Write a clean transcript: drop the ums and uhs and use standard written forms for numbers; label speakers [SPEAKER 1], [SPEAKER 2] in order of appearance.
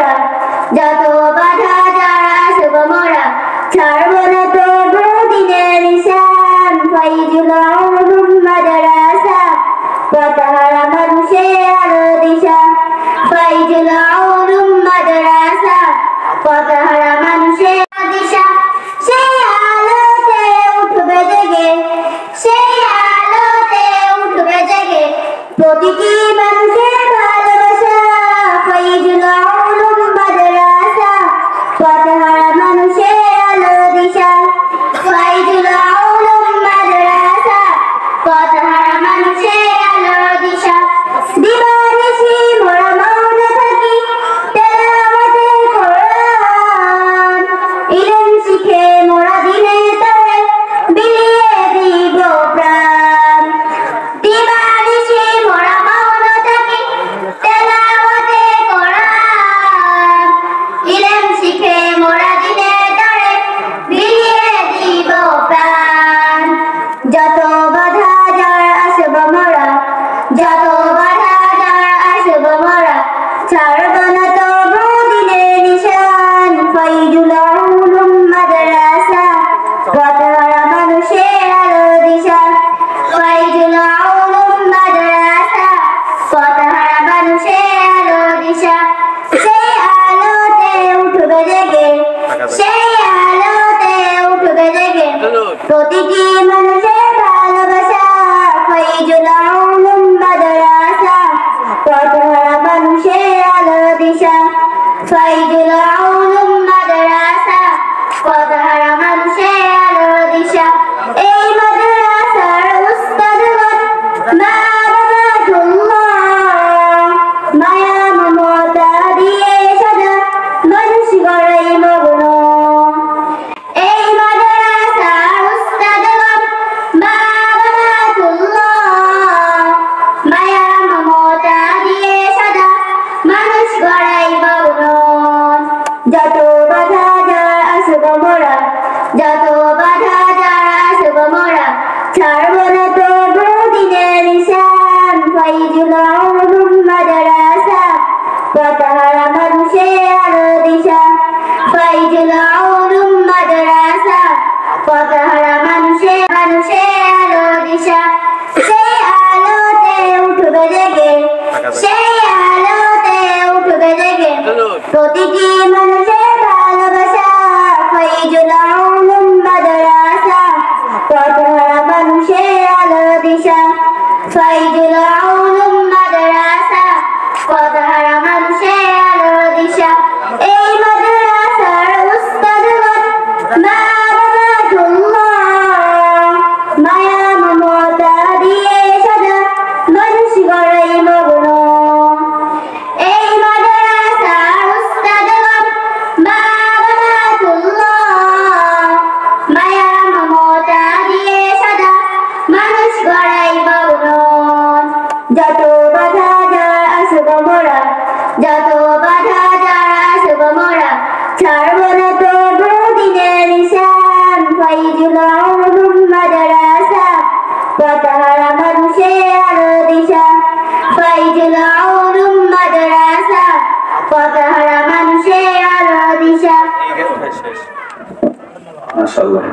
[SPEAKER 1] মোরা, যত বাধা যারা আসব মোরা, ছাড়ব না তবু দিনের নিশান। ফাইজুল উলুম মাদ্রাসা, পথহারা মানুষের আলো দিশা। ফাইজুল উলুম মাদ্রাসা, পথহারা মানুষের দিশা। সেই আলোতে উঠবে জেগে, সেই আলোতে উঠবে জেগে প্রতিটি মানুষের ভালোবাসা। ফাইজুল উলুম মাদ্রাসা, পথহারা মানুষের আলো দিশা। ফাইজুল উলুম মাদ্রাসা, পথহারা মানুষের আলো দিশা। দিবানিশি মোরা মৌন থাকি তেলাওয়াতে কোরআন, ইলম শিখে মোরা দিনে তরে বিলিয়ে দিব প্রাণ। দিবানিশি মোরা মৌন থাকি তেলাওয়াতে কোরআন, ইলম শিখে মোরা দিনে তরে বিলিয়ে দিব প্রাণ। যত বাধা যার আসব মোরা, যত বাধা যার আসব মোরা, ছাড়ব না তবু দিনের নিশান। ফাইজুল উলুম মাদ্রাসা, পথহারা মানুষের আলো দিশা। ফাইজুল উলুম মাদ্রাসা, পথহারা মানুষের আলো দিশা। সেই আলোতে উঠবে জেগে, সেই আলোতে উঠবে জেগে প্রতিটি মানুষের ভালোবাসা। ফাইজুল উলুম মাদ্রাসা, পথহারা মানুষের আলো দিশা। ফাইজুল উলুম মাদ্রাসা, পথহারা মানুষের আলো দিশা। এই মাদ্রাসার উস্তাদগণ মা বাবাতুল্লাহ, মায়া মমতা দিয়ে সাজা মানুষ গড়াই মগ্ন। এই মাদ্রাসার উস্তাদগণ মা বাবাতুল্লাহ, মায়া মমতা দিয়ে সাজা মানুষ গড়াই মগ্ন। যত বাধা যার আসব মোরা, যত বাধা যার আসব মোরা, ছাড়ব না তবু দিনের নিশান। ফাইজুল উলুম মাদ্রাসা, পথহারা মানুষের আলো দিশা। ফাইজুল উলুম মাদ্রাসা, পথহারা মানুষের আলো দিশা। সেই আলোতে উঠবে জেগে, সেই আলোতে উঠবে জেগে প্রতিটি মানুষের ভালোবাসা। ফাইজুল উলুম মাদ্রাসা, পথহারা মানুষের আলো দিশা। ফাইজুল উলুম মাদ্রাসা, পথহারা মানুষের আলো দিশা। এই মাদ্রাসার উস্তাদগণ মা বাবাতুল্লাহ, মায়া মমতা দিয়ে সাজা মানুষ গড়াই মগ্ন। এই মাদ্রাসার উস্তাদগণ মা বাবাতুল্লাহ, মায়া মমতা দিয়ে সাজা মানুষ গড়াই মগ্ন। যত বাধা যার আসব মোরা, যত বাধা যার আসব মোরা, ছাড়ব না তবু দিনের নিশান। ফাইজুল উলুম মাদ্রাসা, পথহারা মানুষের আলো দিশা। ফাইজুল উলুম মাদ্রাসা, পথহারা মানুষের আলো দিশা।
[SPEAKER 2] মাশাআল্লাহ।